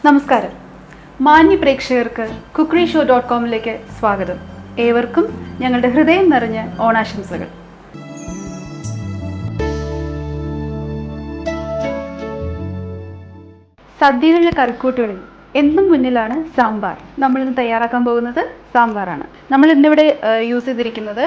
നമസ്കാരം. മാന്യ പ്രേക്ഷകർക്ക് cookeryShow.com-ലേക്ക് സ്വാഗതം. ഏവർക്കും ഞങ്ങളുടെ ഹൃദയം നിറഞ്ഞ ഓണാശംസകൾ. സദ്യയിലുള്ള കറിക്കൂട്ടുകളിൽ എന്നും മുന്നിലാണ് സാമ്പാർ. നമ്മളിന്ന് തയ്യാറാക്കാൻ പോകുന്നത് സാമ്പാറാണ്. നമ്മൾ ഇന്നിവിടെ യൂസ് ചെയ്തിരിക്കുന്നത്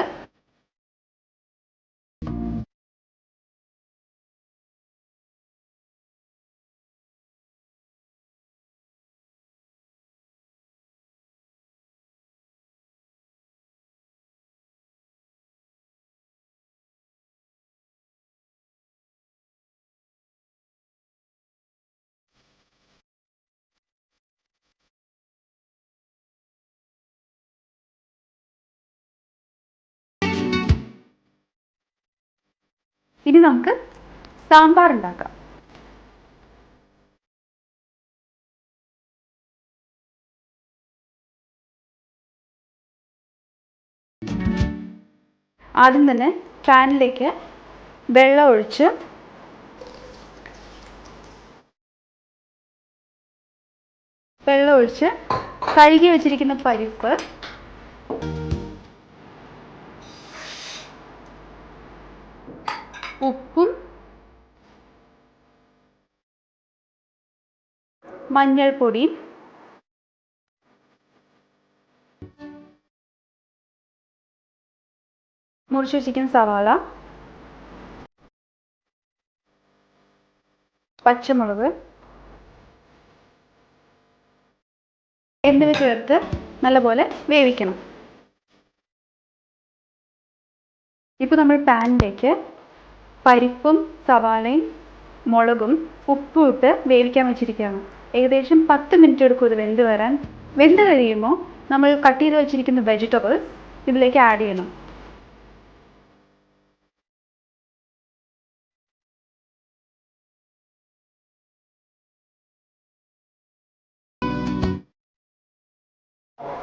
ഇനി നമുക്ക് സാമ്പാർ ഉണ്ടാക്കാം. ആദ്യം തന്നെ പാനിലേക്ക് വെള്ളം ഒഴിച്ച് കഴുകി വെച്ചിരിക്കുന്ന പരിപ്പ്, ഉപ്പും മഞ്ഞൾപ്പൊടിയും മുറിച്ച് വെച്ചിരിക്കുന്ന സവാള, പച്ചമുളക് എന്നിവ ചേർത്ത് നല്ലപോലെ വേവിക്കണം. ഇപ്പോൾ നമ്മൾ പാനിലേക്ക് പരിപ്പും സവാളയും മുളകും ഉപ്പും ഇട്ട് വേവിക്കാൻ വെച്ചിരിക്കുകയാണ്. ഏകദേശം 10 മിനിറ്റ് എടുക്കും ഇത് വെന്ത് വരാൻ. വെന്ത് കഴിയുമ്പോൾ നമ്മൾ കട്ട് ചെയ്ത് വെച്ചിരിക്കുന്ന വെജിറ്റബിൾസ് ഇതിലേക്ക് ആഡ് ചെയ്യണം.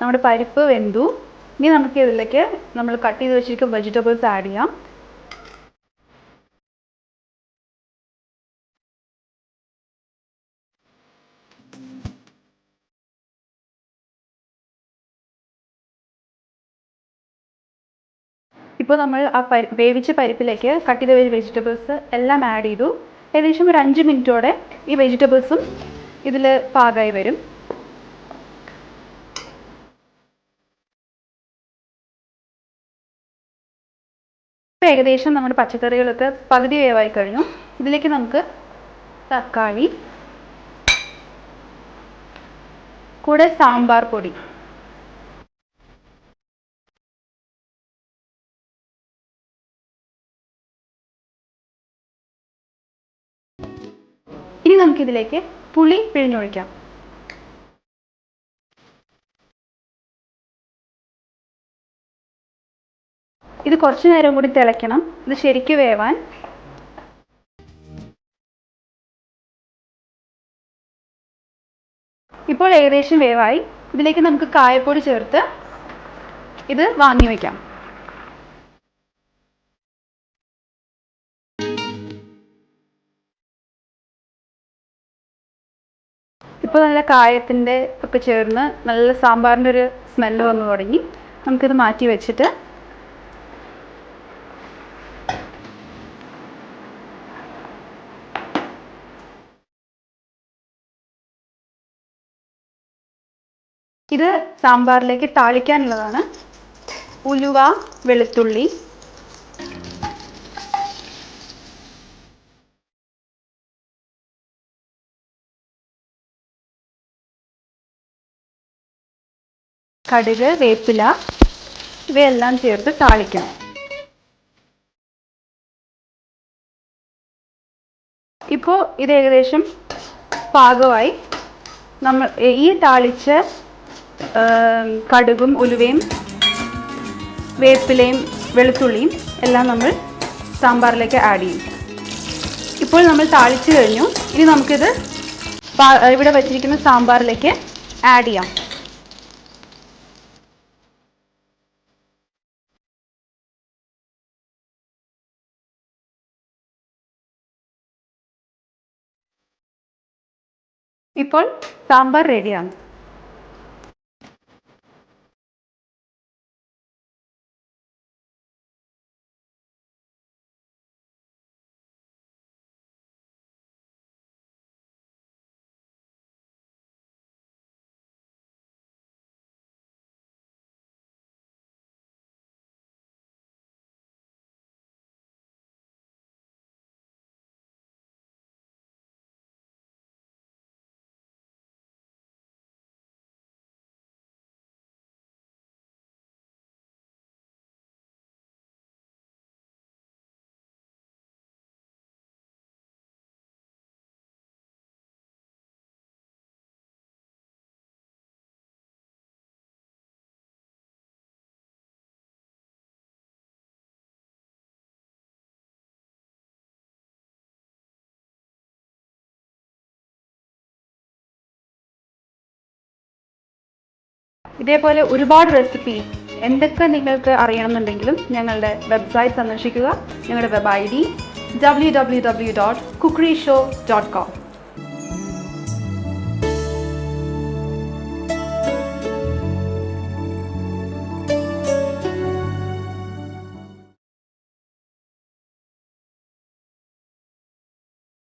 നമ്മുടെ പരിപ്പ് വെന്തു. ഇനി നമുക്ക് ഇതിലേക്ക് നമ്മൾ കട്ട് ചെയ്ത് വെച്ചിരിക്കുന്ന വെജിറ്റബിൾസ് ആഡ് ചെയ്യാം. ഇപ്പോൾ നമ്മൾ ആ വേവിച്ച പരിപ്പിലേക്ക് കട്ട് ചെയ്ത വെജിറ്റബിൾസ് എല്ലാം ആഡ് ചെയ്തു. ഏകദേശം ഒരു 5 മിനിറ്റോടെ ഈ വെജിറ്റബിൾസും ഇതിൽ പാകമായി വരും. ഇപ്പോൾ ഏകദേശം നമ്മുടെ പച്ചക്കറികളൊക്കെ പകുതി വേവായി കഴിഞ്ഞു. ഇതിലേക്ക് നമുക്ക് തക്കാളി, കൂടെ സാമ്പാർ പൊടി, ഇനി നമുക്കിതിലേക്ക് പുളി പിഴിഞ്ഞൊഴിക്കാം. ഇത് കുറച്ച് നേരം കൂടി തിളയ്ക്കണം, ഇത് ശരിക്ക് വേവാൻ. ഇപ്പോൾ ഏകദേശം വേവായി. ഇതിലേക്ക് നമുക്ക് കായപ്പൊടി ചേർത്ത് ഇത് വാങ്ങി വയ്ക്കാം. ഇപ്പോൾ നല്ല കായത്തിൻ്റെ ഒക്കെ ചേർന്ന് നല്ല സാമ്പാറിൻ്റെ ഒരു സ്മെല്ല് വന്നു തുടങ്ങി. നമുക്കിത് മാറ്റി വെച്ചിട്ട് ഇത് സാമ്പാറിലേക്ക് താളിക്കാനുള്ളതാണ്. ഉലുവ, വെളുത്തുള്ളി, കടുക്, വേപ്പില ഇവയെല്ലാം ചേർത്ത് താളിക്കണം. ഇപ്പോൾ ഇത് ഏകദേശം പാകമായി. നമ്മൾ ഈ താളിച്ച കടുകും ഉലുവയും വേപ്പിലയും വെളുത്തുള്ളിയും എല്ലാം നമ്മൾ സാമ്പാറിലേക്ക് ആഡ് ചെയ്യും. ഇപ്പോൾ നമ്മൾ താളിച്ചു കഴിഞ്ഞു. ഇനി നമുക്കിത് ഇവിടെ വച്ചിരിക്കുന്ന സാമ്പാറിലേക്ക് ആഡ് ചെയ്യാം. ഇപ്പോൾ സാമ്പാർ റെഡിയാണ്. ഇതേപോലെ ഒരുപാട് റെസിപ്പി എന്തൊക്കെ നിങ്ങൾക്ക് അറിയണമെന്നുണ്ടെങ്കിലും ഞങ്ങളുടെ വെബ്സൈറ്റ് സന്ദർശിക്കുക. ഞങ്ങളുടെ വെബ് ID www.cookeryshow.com.